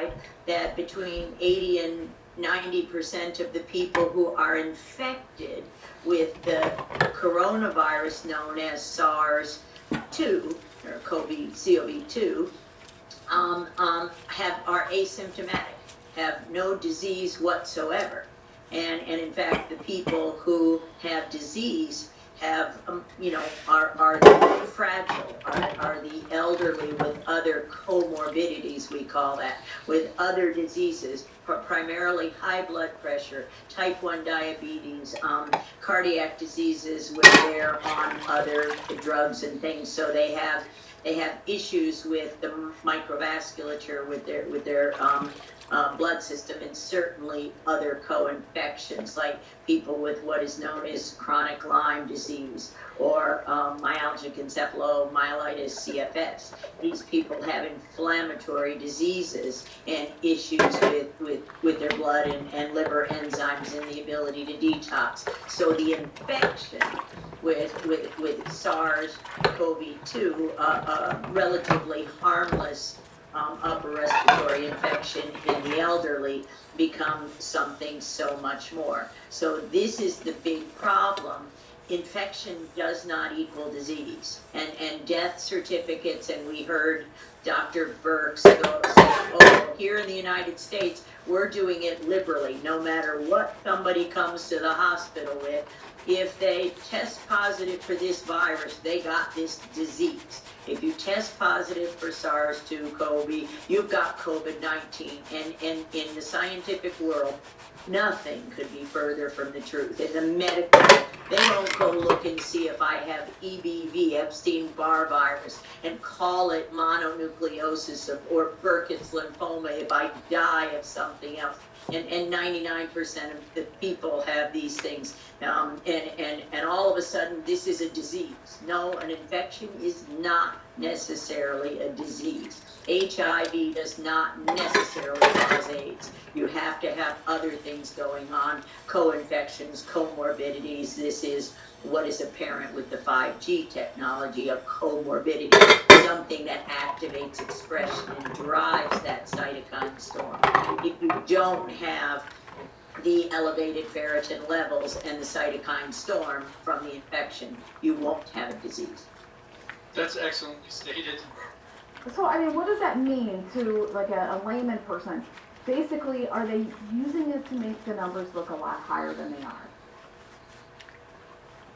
identified that between 80 and 90% of the people who are infected with the coronavirus known as SARS-2 or CoV-2 are asymptomatic, have no disease whatsoever. And in fact, the people who have disease have, are the fragile, are the elderly with other comorbidities, we call that, with other diseases, primarily high blood pressure, type 1 diabetes, cardiac diseases where they're on other drugs and things. So they have issues with the microvasculature, with their blood system, and certainly other co-infections like people with what is known as chronic Lyme disease or myalgic encephalomyelitis CFS. These people have inflammatory diseases and issues with their blood and liver enzymes and the ability to detox. So the infection with SARS-CoV-2, a relatively harmless upper respiratory infection in the elderly, becomes something so much more. So this is the big problem. Infection does not equal disease. And death certificates, and we heard Dr. Burke say, oh, here in the United States, we're doing it liberally. No matter what somebody comes to the hospital with, if they test positive for this virus, they got this disease. If you test positive for SARS-2 you've got COVID-19. And in the scientific world, nothing could be further from the truth. In the medical, they don't go look and see if I have EBV, Epstein-Barr virus, and call it mononucleosis or Burkitt's lymphoma if I die of something else. And 99% of the people have these things. And all of a sudden, this is a disease. No, an infection is not necessarily a disease. HIV does not necessarily cause AIDS. You have to have other things going on, co-infections, comorbidities. This is what is apparent with the 5G technology of comorbidity, something that activates expression and drives that cytokine storm. If you don't have the elevated ferritin levels and the cytokine storm from the infection, you won't have a disease. That's excellently stated. So, I mean, what does that mean to like a layman person? Basically, are they using it to make the numbers look a lot higher than they are?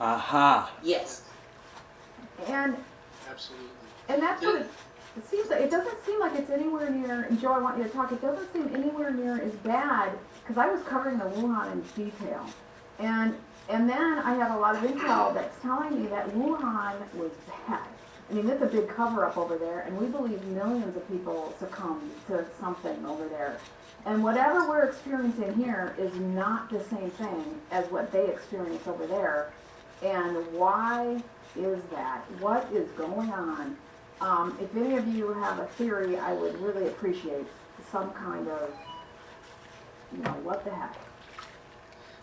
Aha. Yes. And Absolutely. And that's what it seems like. It doesn't seem like it's anywhere near, and Joe, I want you to talk, it doesn't seem anywhere near as bad, because I was covering the Wuhan in detail. And then I have a lot of intel that's telling me that Wuhan was bad. I mean, it's a big cover-up over there, and we believe millions of people succumbed to something over there. And whatever we're experiencing here is not the same thing as what they experience over there. And why is that? What is going on? If any of you have a theory, I would really appreciate some kind of, what the heck.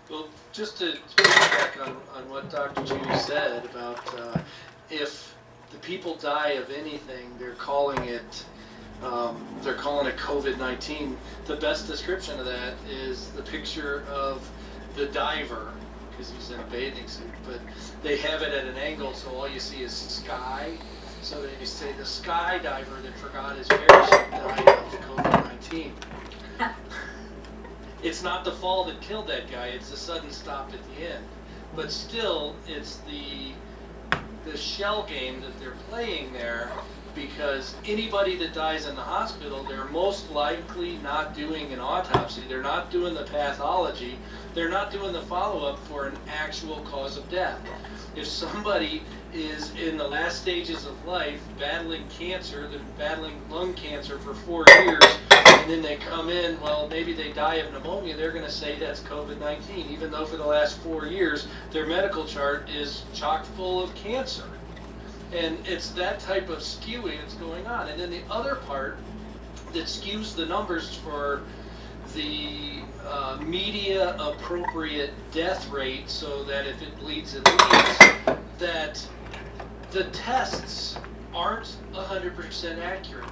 Well, just to piggyback on what Dr. Judy said about if the people die of anything, they're calling it COVID-19. The best description of that is the picture of the diver, because he's in a bathing suit, but they have it at an angle so all you see is sky. So they say the skydiver that forgot his parachute died of COVID-19. It's not the fall that killed that guy, it's the sudden stop at the end. But still, it's the shell game that they're playing there, because anybody that dies in the hospital, they're most likely not doing an autopsy, they're not doing the pathology, they're not doing the follow-up for an actual cause of death. If somebody is in the last stages of life battling cancer, they're battling lung cancer for 4 years, and then they come in, well, maybe they die of pneumonia, they're going to say that's COVID-19, even though for the last 4 years their medical chart is chock full of cancer. And it's that type of skewing that's going on. And then the other part that skews the numbers for the media appropriate death rate, so that if it bleeds, it leads, that the tests aren't 100% accurate.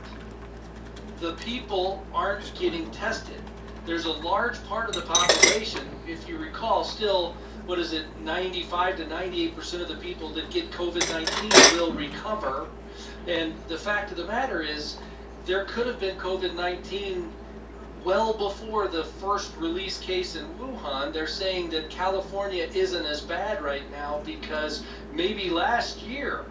the people aren't getting tested. There's a large part of the population, if you recall, still, 95 to 98% of the people that get COVID-19 will recover. And the fact of the matter is, there could have been COVID-19 well before the first release case in Wuhan. They're saying that California isn't as bad right now because maybe last year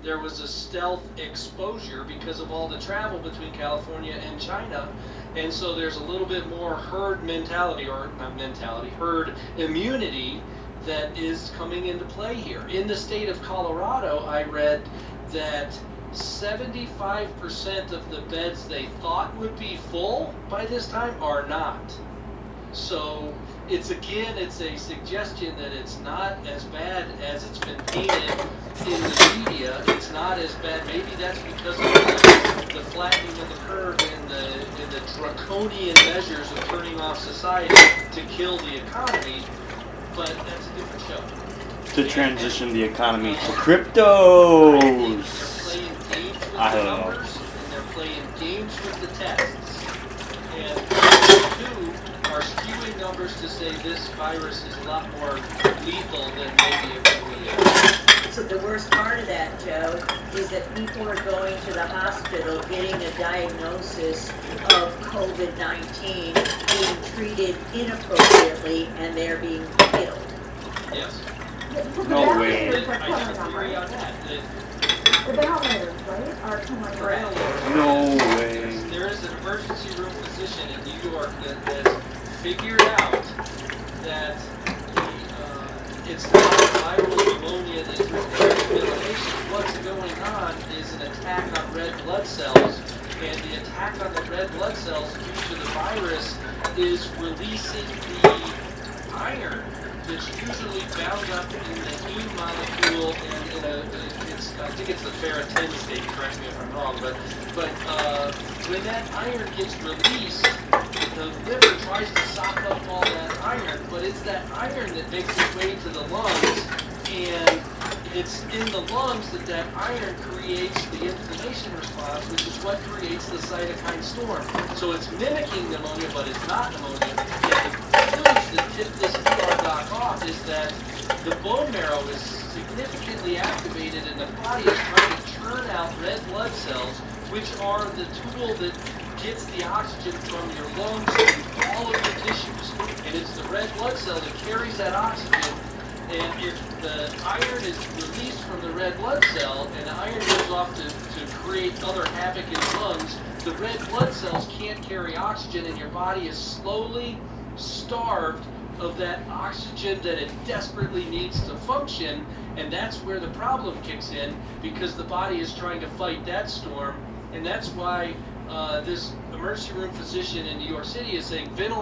there was a stealth exposure because of all the travel between California and China. And so there's a little bit more herd mentality, or not mentality, herd immunity that is coming into play here. In the state of Colorado, I read that 75% of the beds they thought would be full by this time are not. So it's a suggestion that it's not as bad as it's been painted in the media. It's not as bad. Maybe that's because of the flattening of the curve and the draconian measures of turning off society to kill the economy. But that's a different show. To transition the economy to cryptos. I don't know. And they're playing games with the tests. And two are skewing numbers to say this virus is a lot more lethal than maybe it really is. So the worst part of that, Joe, is that people are going to the hospital getting a diagnosis of COVID-19, being treated inappropriately, and they're being killed. Yes. No way. I have a theory on that. The ventilators, right? Are coming Correct. No way. There is an emergency room physician in New York that figured out that it's not viral pneumonia that requires ventilation. What's going on is an attack on red blood cells, and the attack on the red blood cells due to the virus is releasing the iron that's usually bound up in the heme molecule and I think it's the ferritin state, correct me if I'm wrong, but when that iron gets released, the liver tries to soak up all that iron, but it's that iron that makes its way to the lungs, and it's in the lungs that iron creates the inflammation response, which is what creates the cytokine storm. So it's mimicking pneumonia, but it's not pneumonia. And the clues that tip this ER doc off is that the bone marrow is significantly activated and the body is trying to churn out red blood cells, which are the tool that gets the oxygen from your lungs to all of your tissues. And it's the red blood cell that carries that oxygen. And if the iron is released from the red blood cell and the iron goes off to create other havoc in the lungs, the red blood cells can't carry oxygen and your body is slowly starved of that oxygen that it desperately needs to function. And that's where the problem kicks in, because the body is trying to fight that storm. And that's why this emergency room physician in New York City is saying ventilate